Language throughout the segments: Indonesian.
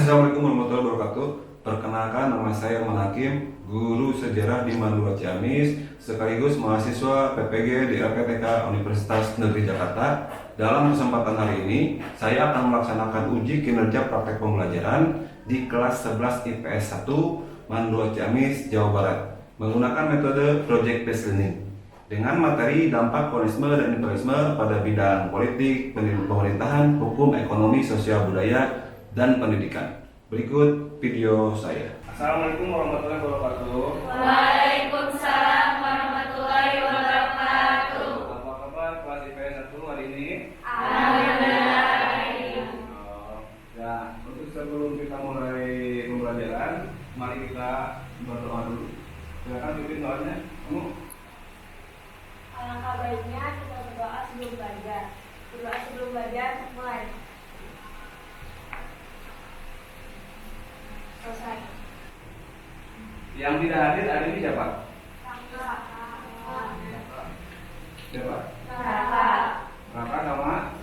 Assalamualaikum warahmatullahi wabarakatuh. Perkenalkan, nama saya Arman Hakim, guru sejarah di Mandua Ciamis, sekaligus mahasiswa PPG di LPTK Universitas Negeri Jakarta. Dalam kesempatan hari ini, saya akan melaksanakan uji kinerja praktek pembelajaran di kelas 11 IPS 1 Mandua Ciamis, Jawa Barat, menggunakan metode Project Based Learning dengan materi dampak komunisme dan imperialisme pada bidang politik, pemerintahan, hukum, ekonomi, sosial, budaya, dan pendidikan. Berikut video saya. Assalamualaikum warahmatullahi wabarakatuh. Waalaikumsalam warahmatullahi wabarakatuh. Apa kabar kelas IPS 1 hari ini? Alhamdulillah. Ya, untuk sebelum kita mulai pembelajaran, mari kita berdoa dulu. Silakan pimpin doanya. Kamu? Alangkah baiknya kita berdoa sebelum belajar. Berdoa sebelum belajar mulai. Selesai. Yang tidak hadir hari ini siapa? Siapa? Raka sama?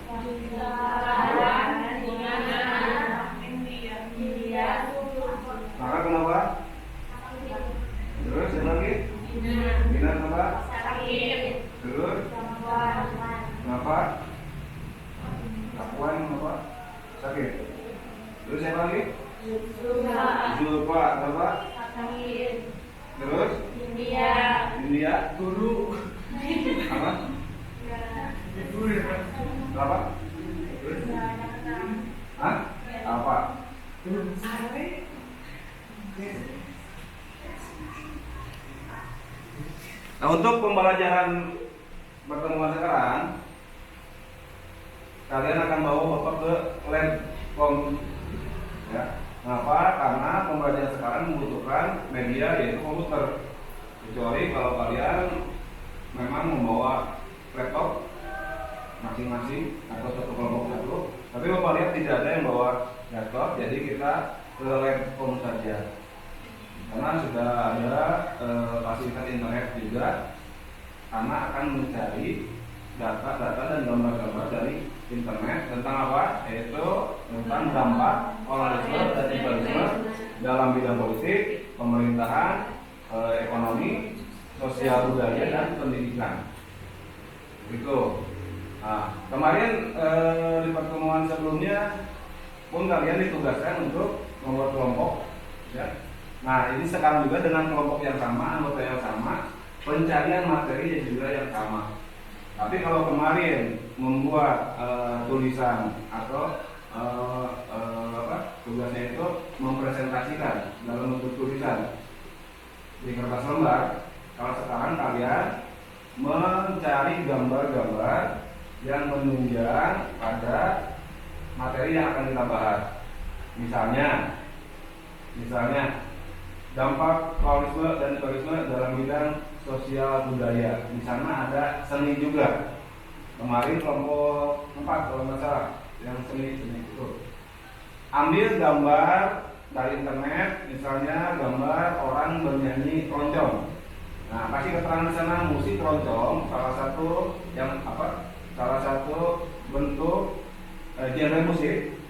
Raka kenapa? Terus siapa lagi? Dina kenapa? Terus? Kenapa? Akuan kenapa? Sakit. Terus siapa lagi? Zulfa kenapa? Terus? India? Guru. Apa? Kenapa? Terus? Hah? Apa? Nah, untuk pembelajaran pertemuan sekarang, kalian akan bawa bapak ke lab kom, ya. Kenapa? Karena pembelajaran sekarang membutuhkan media yaitu komputer. Kecuali kalau kalian memang membawa laptop masing-masing atau satu kelompok satu. Tapi bapak lihat tidak ada yang bawa laptop, jadi kita ke lab kom saja. Karena sudah ada fasilitas internet juga, karena akan mencari data-data dan gambar-gambar dari internet tentang apa? Yaitu tentang dampak kolonialisme dan imperialisme dalam bidang politik, pemerintahan, ekonomi, sosial, budaya, dan pendidikan. Begitu. Nah, kemarin di pertemuan sebelumnya pun kalian ditugaskan untuk membuat kelompok, ya. Nah, ini sekarang juga dengan kelompok yang sama, anggota yang sama, pencarian materi juga yang sama. Tapi kalau kemarin membuat tulisan atau tugasnya itu mempresentasikan dalam bentuk tulisan di kertas lembar, kalau sekarang kalian mencari gambar-gambar yang menunjang pada materi yang akan kita bahas. Misalnya dampak kolonialisme dan imperialisme dalam bidang sosial budaya. Di sana ada seni juga. Kemarin kelompok 4 kalau nggak salah yang seni itu. Ambil gambar dari internet, misalnya gambar orang bernyanyi keroncong. Nah, kasih keterangan di sana musik keroncong salah satu bentuk genre musik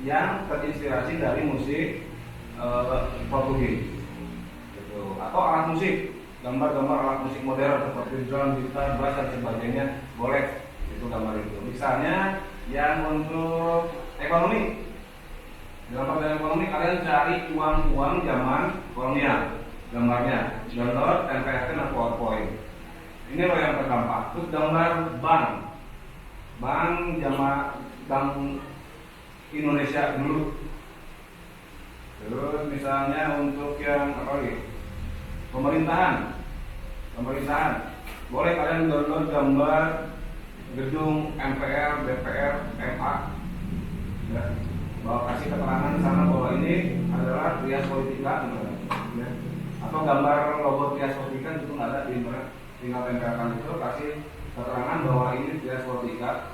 yang terinspirasi dari musik Portugis, gitu. Atau alat musik, gambar-gambar alat musik modern seperti drum, gitar, bass dan sebagainya, boleh itu gambar itu. Misalnya yang untuk ekonomi, dalam bidang ekonomi kalian cari uang zaman kolonial, gambarnya, download, tempelkan dan PowerPoint. Ini loh yang terdampak. Terus gambar bank Indonesia dulu. Terus misalnya untuk yang apa lagi? Pemerintahan. Boleh kalian download gambar gedung MPR, DPR, MA. Ya. Bahwa kasih keterangan di sana bahwa ini adalah Trias Politika, ya. Atau gambar logo Trias Politika itu nggak ada di internet. Tinggal tempelkan itu, kasih keterangan bahwa ini Trias Politika,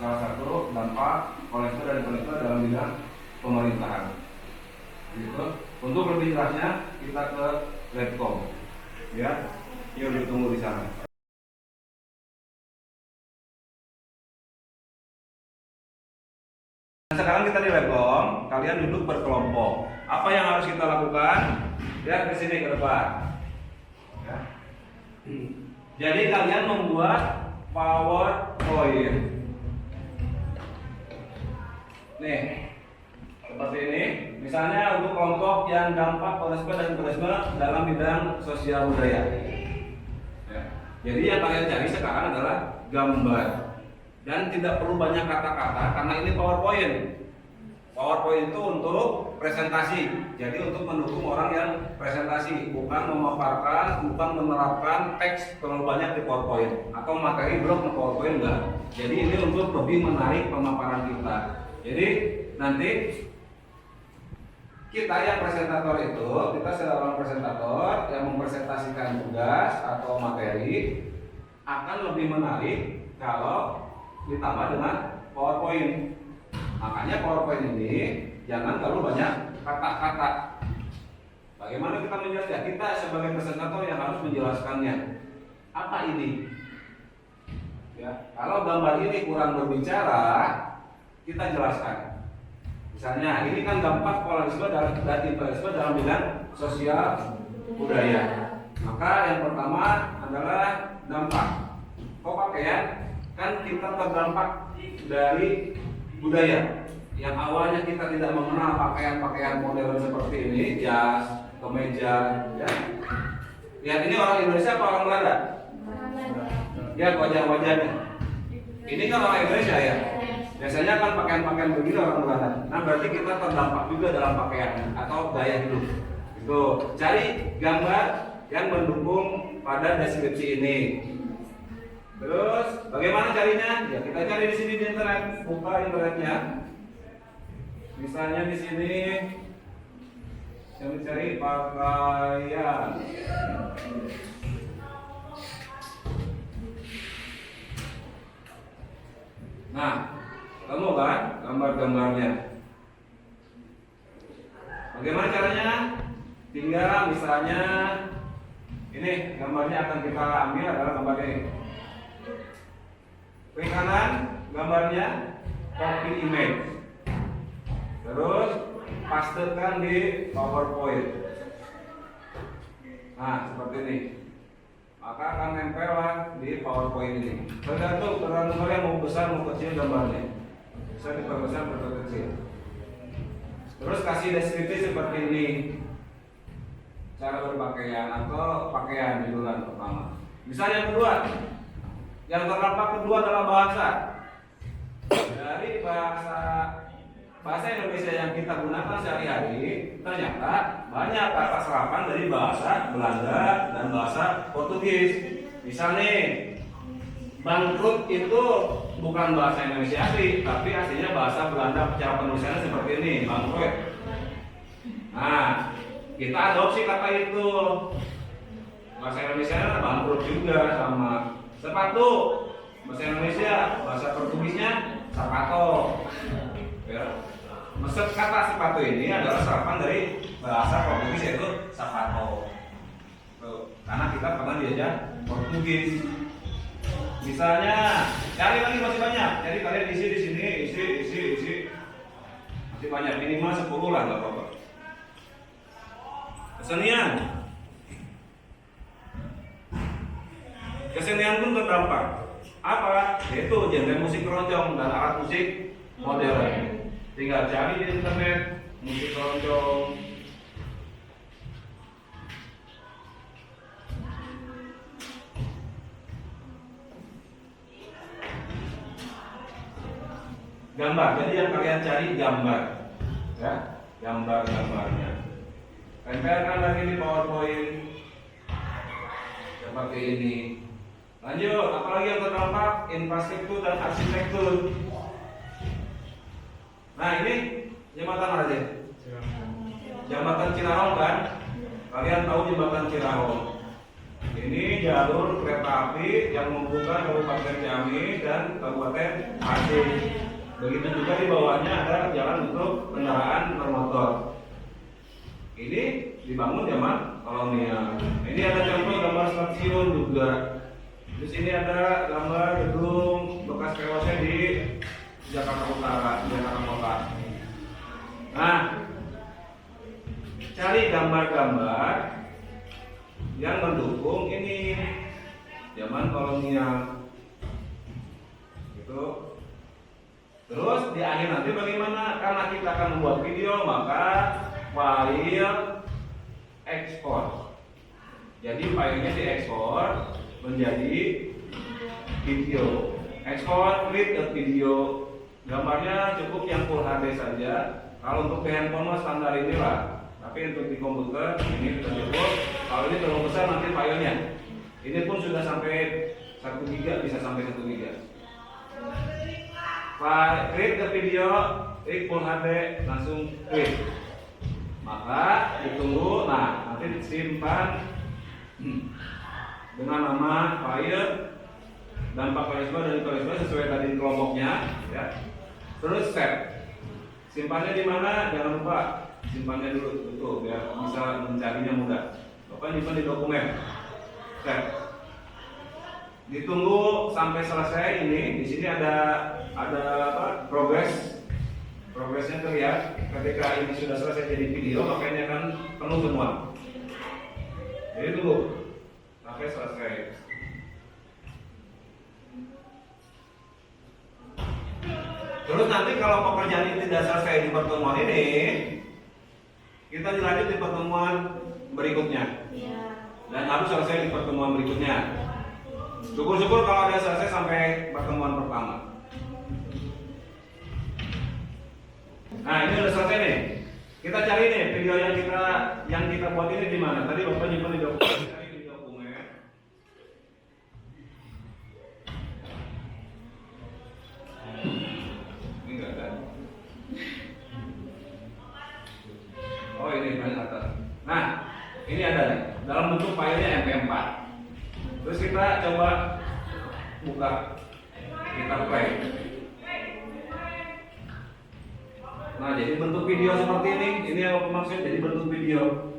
salah satu dampak kolonialisme dan imperialisme dalam bidang pemerintahan. Gitu. Untuk lebih jelasnya kita ke Labcom, ya. Yuk ditunggu di sana. Sekarang kita di Labcom. kalian duduk berkelompok. Apa yang harus kita lakukan? Lihat ke sini ke depan. Ya. Jadi kalian membuat PowerPoint. Nih, seperti ini. Misalnya untuk kelompok yang dampak komunisme dan komunisme dalam bidang sosial budaya. Ya. Jadi yang kalian cari sekarang adalah gambar. Dan tidak perlu banyak kata-kata karena ini PowerPoint. PowerPoint itu untuk presentasi. Jadi untuk mendukung orang yang presentasi, bukan memaparkan, bukan menerapkan teks terlalu banyak di PowerPoint atau materi blok di PowerPoint enggak. Jadi ini untuk lebih menarik pemaparan kita. Jadi nanti kita yang presentator itu, kita seorang presentator yang mempresentasikan tugas atau materi akan lebih menarik kalau ditambah dengan PowerPoint. Makanya PowerPoint ini jangan terlalu banyak kata-kata. Bagaimana kita menjelaskan? Kita sebagai presentator yang harus menjelaskannya. Apa ini? Ya, kalau gambar ini kurang berbicara, kita jelaskan. Misalnya, ini kan dampak polarisme dan imperialisme dalam bidang sosial budaya. Maka yang pertama adalah dampak. Kok pakaian? Kan kita terdampak dari budaya yang awalnya kita tidak mengenal pakaian-pakaian modern seperti ini, jas, kemeja, ya. Lihat ini orang Indonesia apa orang Belanda? Ya, wajah-wajahnya. Ini kan orang Indonesia ya. Biasanya kan pakaian-pakaian begini orang Belanda. Nah, berarti kita terdampak juga dalam pakaian atau gaya hidup. Itu cari gambar yang mendukung pada deskripsi ini. Terus bagaimana carinya? Ya kita cari di sini di internet, buka internetnya. Misalnya di sini saya cari pakaian. Nah, ketemu kan gambar-gambarnya. Bagaimana caranya? Tinggal misalnya ini gambarnya akan kita ambil adalah gambar ini. Klik kanan gambarnya, copy image, terus pastekan di PowerPoint. Nah seperti ini, maka akan nempel lah di PowerPoint ini. Tergantung kalian mau besar mau kecil gambarnya, bisa diperbesar atau kecil. Terus kasih deskripsi seperti ini, cara berpakaian atau pakaian di bulan pertama. Misalnya yang kedua. Yang terdampak kedua adalah bahasa. Dari bahasa Indonesia yang kita gunakan sehari-hari, ternyata banyak kata serapan dari bahasa Belanda dan bahasa Portugis. Misalnya, bangkrut itu bukan bahasa Indonesia asli, tapi aslinya bahasa Belanda. Cara penulisannya seperti ini, bangkrut. Nah, kita adopsi kata itu. Bahasa Indonesia bangkrut juga sama. Sepatu, bahasa Indonesia, bahasa Portugisnya sapato. Ya. Maksud kata sepatu ini adalah serapan dari bahasa Portugis yaitu sapato. Tuh, karena kita pernah diajar Portugis. Misalnya, cari lagi masih banyak. Jadi kalian isi di sini, isi. Masih banyak, minimal 10 lah nggak apa-apa. Kesenian. Kesenian pun terdampak. Apa? Yaitu genre musik keroncong dan alat musik modern. Tinggal cari di internet musik keroncong. Gambar. Jadi yang kalian cari gambar, ya, gambarnya. Tempelkan lagi di PowerPoint seperti ini. Lanjut, apalagi yang terdampak infrastruktur dan arsitektur. Nah ini jembatan mana aja? Jembatan Cirahong kan? Kalian tahu jembatan Cirahong? Ini jalur kereta api yang menghubungkan Kabupaten Ciamis dan Kabupaten Aceh. Begitu juga di bawahnya ada jalan untuk kendaraan bermotor. Ini dibangun zaman kolonial. Ini ada contoh gambar stasiun juga. Di sini ada gambar gedung bekas POC di Jakarta Utara, Jakarta Kota. Nah, cari gambar-gambar yang mendukung ini zaman kolonial gitu. Terus di akhir nanti bagaimana? Karena kita akan membuat video, maka file ekspor. Jadi filenya diekspor menjadi video. Ekspor with a video. Gambarnya cukup yang Full HD saja. Kalau untuk di handphone standar inilah. Tapi untuk di komputer ini sudah cukup. Kalau ini terlalu besar nanti filenya. Ini pun sudah sampai 1 GB, bisa sampai 1 GB. Create the video, klik Full HD, langsung klik. Maka ditunggu, nah nanti simpan dengan nama file dampak kolesterol dan kolesterol sesuai tadi kelompoknya, ya. Terus save. Simpannya di mana? Jangan lupa simpannya dulu, betul, biar bisa mencarinya mudah. Bapak simpan di dokumen. Save. Ditunggu sampai selesai ini. Di sini ada apa? Progresnya terlihat. Ketika ini sudah selesai jadi video, maka ini akan penuh semua. Jadi tunggu sampai selesai. Terus nanti kalau pekerjaan ini tidak selesai di pertemuan ini, kita dilanjut di pertemuan berikutnya. Dan harus selesai di pertemuan berikutnya. Syukur-syukur kalau ada selesai sampai pertemuan pertama. Nah, ini udah selesai nih. Kita cari nih video yang kita buat ini di mana? Tadi Bapak nyimpan di dokumen. Cari di dokumen. Ini enggak ada. Oh, ini paling atas. Nah, ini ada nih. Dalam bentuk filenya MP4. Terus kita coba buka, kita play. Nah, jadi bentuk video seperti ini. Ini yang aku maksud, jadi bentuk video.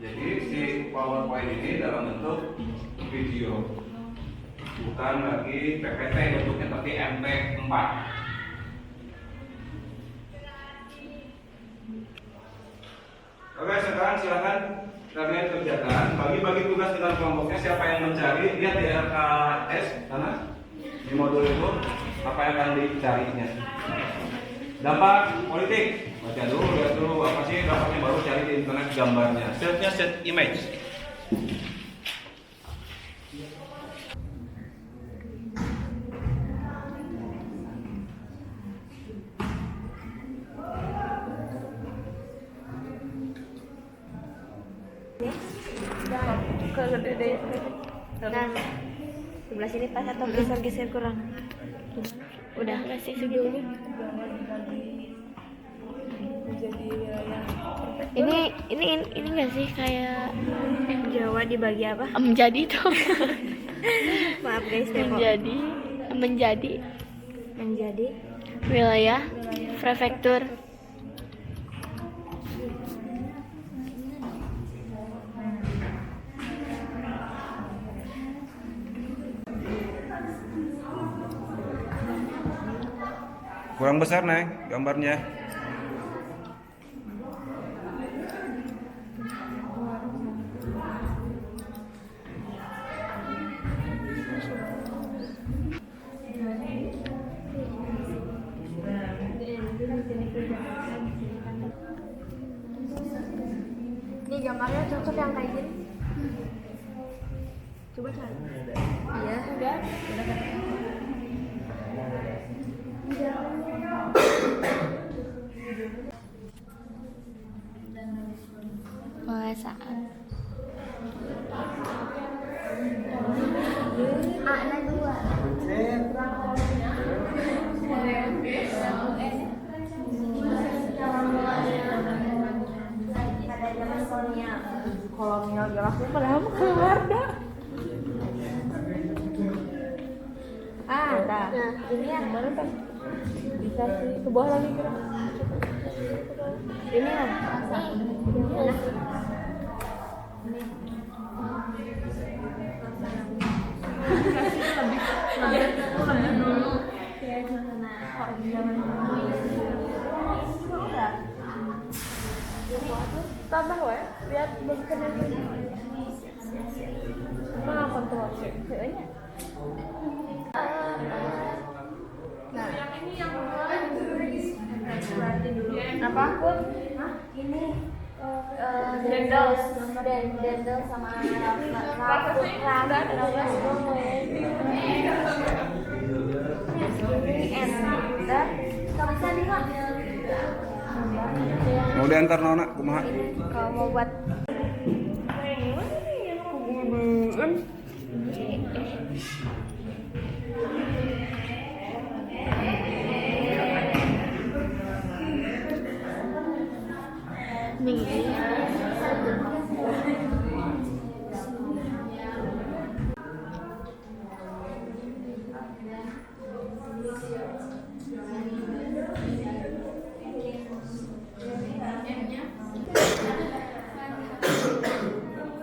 Jadi si PowerPoint ini dalam bentuk video, bukan lagi PPT bentuknya, tapi MP4. Oke, sekarang silakan kalian kerjakan. Bagi-bagi tugas dengan kelompoknya. Siapa yang mencari, lihat di RKS sana. Di modul itu apa yang akan dicarinya? Dampak politik. Baca dulu, lihat dulu apa sih dampaknya, baru cari di internet gambarnya. Setnya set image. Nah, sebelah sini pas atau geser kurang? Udah kasih segini. Ini nggak sih kayak Jawa dibagi apa? Menjadi tuh. Maaf guys, menjadi wilayah prefektur. Kurang besar nih gambarnya. Ini gambarnya cocok yang kayak gini. Coba cari. Iya, udah. Penguasaan. Ada dua. Pada zaman kolonial jelasnya padahal mah keluar dah. Ada. Nah, ini yang mana kan? Bisa sih ke bawah lagi kira. Ini ya. Mana? Lebih dulu. Tambah ya, biar berkenan. Nah, kontrol kayaknya. Nah, ini yang apa? Ini dendel sama rambut Mau diantar nona kumaha? kalau mau buat Nih.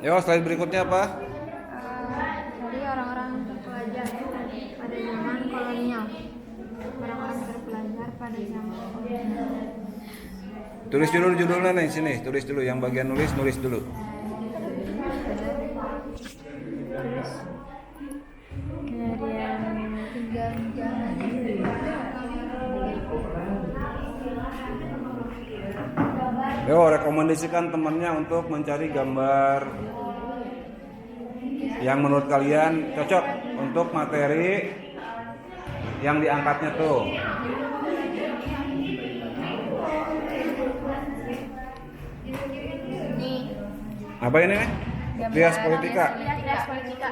Yo, slide berikutnya apa? dari orang-orang terpelajar pada zaman kolonial. Orang-orang terpelajar pada zaman kolonial. Tulis dulu judulnya nih sini, tulis dulu yang bagian nulis dulu. Terus dari yang tinggal zaman Yo, rekomendasikan temannya untuk mencari gambar yang menurut kalian cocok untuk materi yang diangkatnya tuh. Apa ini nih? Trias politika. Trias politika.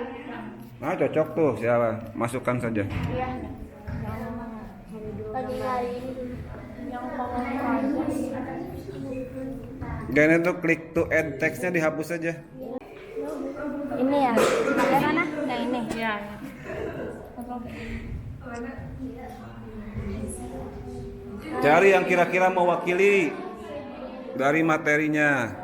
Nah, cocok tuh, siapa? Masukkan saja. Iya. Lagi hari ini yang mau Gini tuh klik to add text-nya dihapus saja. ini ya. Yang mana? Yang ini. Iya. Cari yang kira-kira mewakili dari materinya.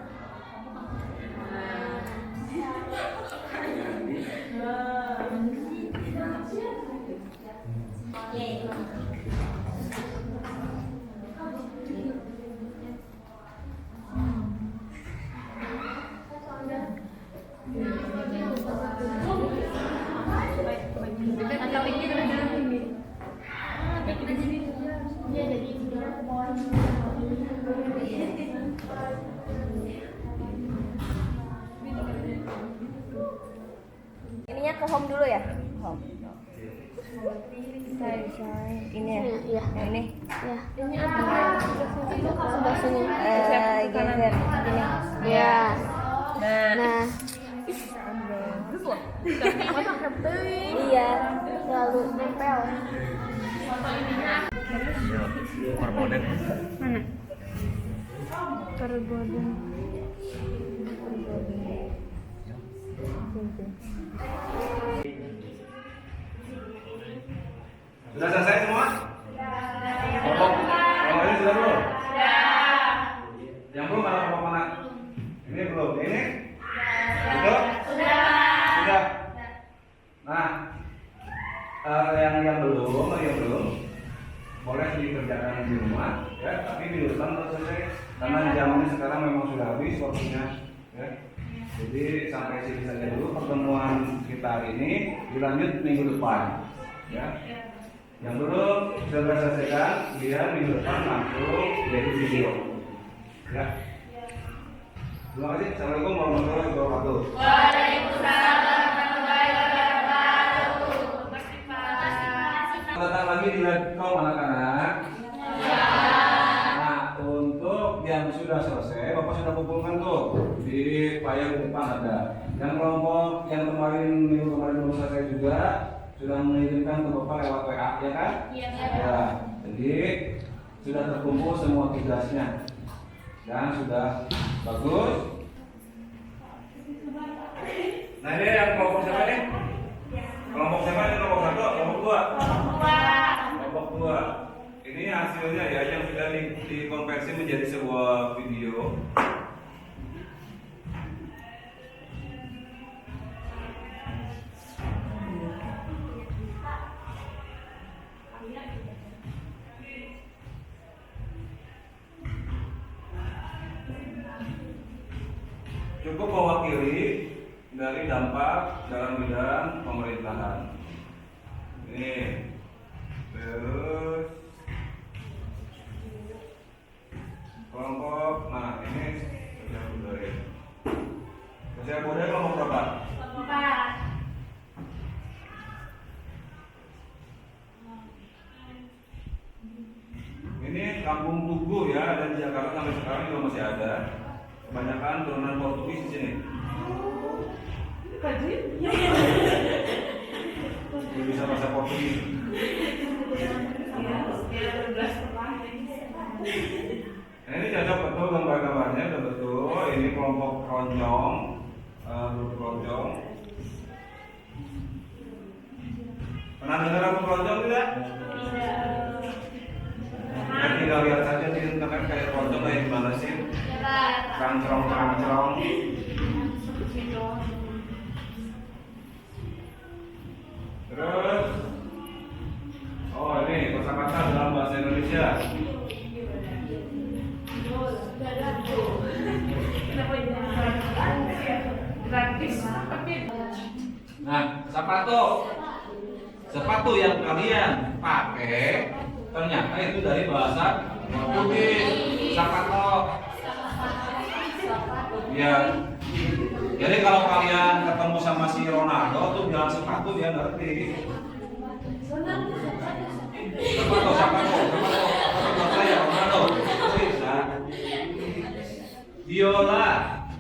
Ininya ke home dulu ya? Home. Ini ya? Iya. Yang ini? Ya. Ini apa? Sebelah sini. Geser. Ini. Ya. Nah. Nah, iya. Lalu nempel. Perboden. Mana? Perboden. Sudah selesai semua? Kelompok yang lain sudah belum? Yang belum ada kelompok mana? Ini belum. Ini? Sudah? Sudah. Nah, yang belum boleh dikerjakan di rumah, ya. Tapi minggu depan harus selesai karena jamnya sekarang memang sudah habis waktunya, ya. Jadi sampai sini saja dulu pertemuan kita hari ini, dilanjut minggu depan, ya. Yang belum sudah selesaikan, dia minggu depan langsung jadi video, ya. Terima kasih. Assalamualaikum warahmatullahi wabarakatuh. Waalaikumsalam warahmatullahi wabarakatuh. Datang lagi di Letcom anak-anak. Nah, untuk yang sudah selesai, Bapak sudah kumpulkan tuh di payung depan ada. Yang kelompok yang minggu kemarin belum selesai juga sudah mengirimkan ke Bapak lewat WA, ya kan? Iya. Ya, jadi sudah terkumpul semua tugasnya dan sudah bagus. Nah, ini yang kelompok siapa nih? Kelompok siapa nih? Kelompok 1, kelompok 2? Kelompok 2. Ini hasilnya ya yang sudah dikonversi menjadi sebuah video. cukup mewakili dari dampak dalam bidang pemerintahan. Ini terus kelompok, nah ini sosial budaya. Sosial budaya kelompok berapa? Empat. Ini Kampung Tugu ya, dan di Jakarta sampai sekarang juga masih ada. Kebanyakan turunan Portugis di sini. Belum bisa bahasa Portugis. Nah, ini cocok betul gambar-gambarnya, udah betul. Ini kelompok keroncong, grup keroncong. Pernah dengar apa keroncong tidak? Ya, tinggal lihat saja di internet kayak keroncong kayak gimana sih? Kerangcerong. Terus, oh ini kosakata dalam bahasa Indonesia. Nah, sepatu yang kalian pakai ternyata itu dari bahasa Portugis. Sapato. Ya. Jadi kalau kalian ketemu sama si Ronaldo tuh bilang sepatu, dia ngerti. Sepatu saya Ronaldo. Bisa. Biola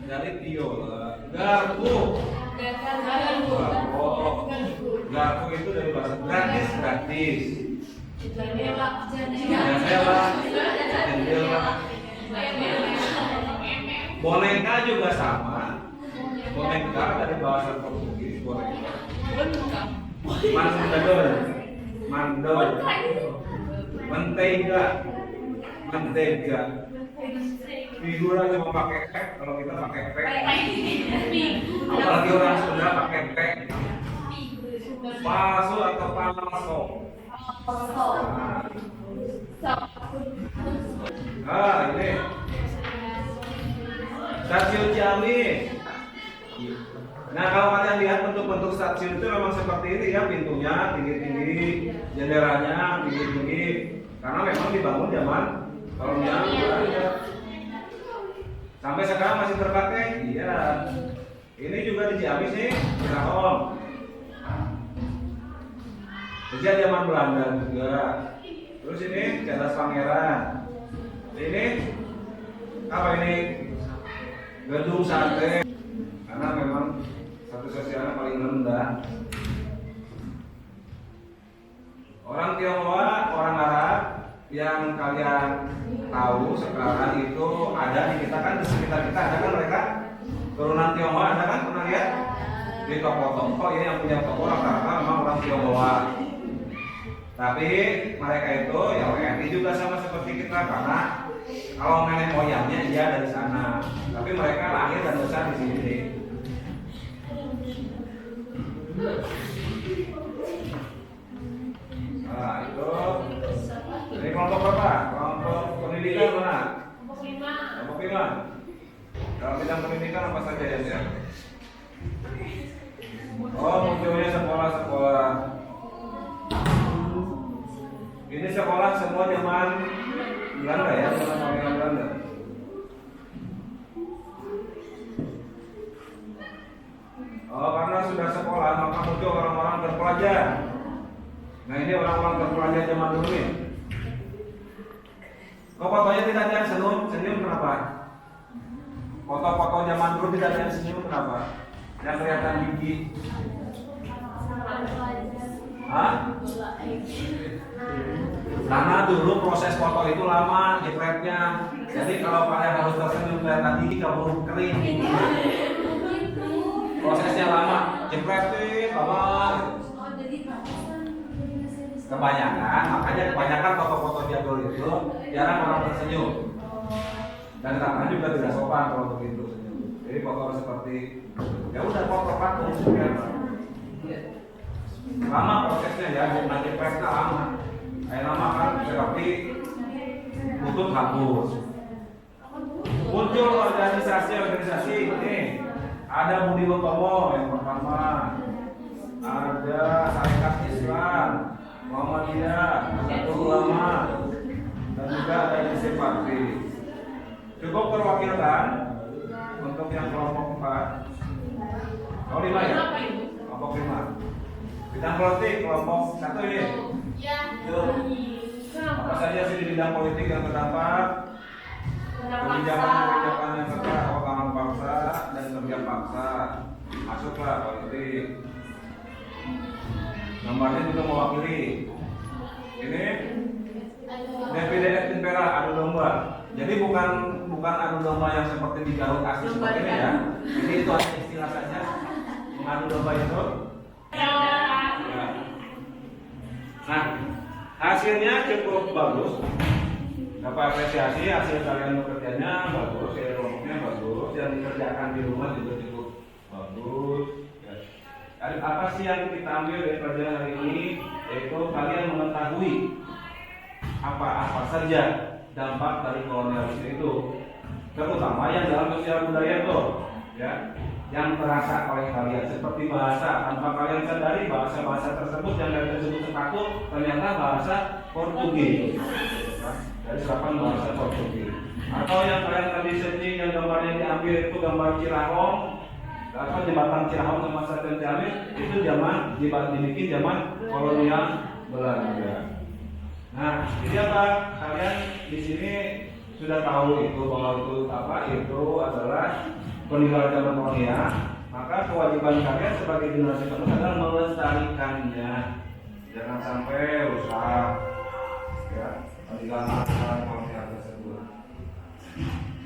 dari biola. Garpu. Garpu itu dari bahasa gratis. Jendela. Boneka juga sama. Boneka dari bahasa Portugis, boneka. Mandor. Mentega. Figura cuma pakai pek, kalau kita pakai pek. Apalagi orang Sunda pakai pek. Palsu atau palso. Ah, ini stasiun Ciamis. Nah, kalau kalian lihat bentuk-bentuk stasiun itu memang seperti ini ya, pintunya tinggi-tinggi, jendelanya tinggi-tinggi, karena memang dibangun zaman kolonial Belanda. Sampai sekarang masih terpakai. Iya. Ini juga di Ciamis nih, di Rahom. Sejak zaman Belanda juga. Terus ini Cadas Pangeran. Ini apa ini? Gedung Sate. Karena memang status sosialnya paling rendah. Orang Tionghoa, orang Arab yang kalian tahu sekarang itu ada di kita kan, di sekitar kita ada kan mereka turunan Tionghoa, ada kan, pernah lihat di toko-toko ini yang punya toko rata-rata memang orang Tionghoa. Tapi mereka itu ya WNI juga sama seperti kita, karena kalau nenek moyangnya dia dari sana, tapi mereka lahir dan besar di sini. Nah itu, ini kelompok berapa? Kelompok pendidikan mana? Kelompok 5. Dalam bidang pendidikan apa saja ya? Oh, munculnya sekolah-sekolah. Ini sekolah semua zaman Belanda ya, zaman kolonial Belanda. Oh, karena sudah sekolah maka muncul orang-orang terpelajar. Nah, ini orang-orang terpelajar zaman dulu nih. Kok fotonya tidak ada yang senyum kenapa? Foto-foto zaman dulu tidak ada yang senyum kenapa? Yang kelihatan gigi. Hah? Karena dulu proses foto itu lama, jepretnya. Jadi kalau kalian harus tersenyum kelihatan gigi, kamu kering. Prosesnya lama, jepretin, lama. Makanya kebanyakan foto-foto jadul itu jarang orang tersenyum. Dan tangan juga tidak sopan kalau begitu senyum. Jadi foto seperti ya udah foto patung ya. Lama prosesnya ya, nanti presnya lama. Lama kan seperti butuh hapus. Muncul organisasi ini Ada Budi Utomo yang pertama, ada Sarekat Islam, Muhammadiyah, Nahdlatul Ulama, dan juga ada Yusuf Fakri. Cukup terwakilkan untuk yang kelompok 4. Oh 5 ya? Kelompok 5. Bidang politik kelompok 1 ini. Ya. Apa saja sih di bidang politik yang terdapat? Kebijakan yang terkait awal paksa dan kerja paksa. Masuklah politik. Gambarnya juga mewakili. Ini DPD Impera adu domba. Jadi bukan adu domba yang seperti di Garut asli seperti ini ya. Ini itu ada istilah saja. Mengadu domba itu. Ya. Nah, hasilnya cukup bagus. Dapat apresiasi hasil kalian bekerjanya bagus, ya kelompoknya bagus, yang dikerjakan di rumah juga cukup bagus. Ya. Dan apa sih yang kita ambil dari pelajaran hari ini? Yaitu kalian mengetahui apa saja dampak dari kolonialisme itu, terutama yang dalam sosial budaya itu, ya, yang terasa oleh kalian seperti bahasa. Tanpa kalian sadari bahasa tersebut yang kalian sebut sekaku ternyata bahasa Portugis. Dari serapan bahasa Portugis. Atau yang kalian tadi searching yang gambarnya diambil itu gambar Cirahong, atau jembatan Cirahong sama Stadion Ciamis itu dibikin zaman kolonial Belanda. Nah, jadi apa? Kalian di sini sudah tahu itu bahwa itu apa? Itu adalah peninggalan zaman kolonial. Maka kewajiban kalian sebagai generasi penerus adalah melestarikannya. Jangan sampai rusak. Ya. Kolonial tersebut.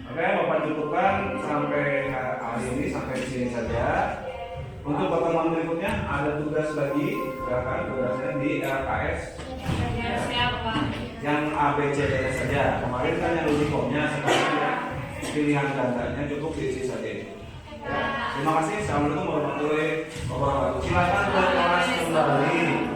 Oke, Bapak cukupkan sampai hari ini sampai di sini saja. Untuk pertemuan berikutnya ada tugas lagi, silakan tugasnya di LKS. Yang ABCD saja. Kemarin kan yang uniformnya, sekarang ya pilihan gandanya cukup diisi saja. Terima kasih. Assalamualaikum warahmatullahi wabarakatuh. Silakan berkelas kembali.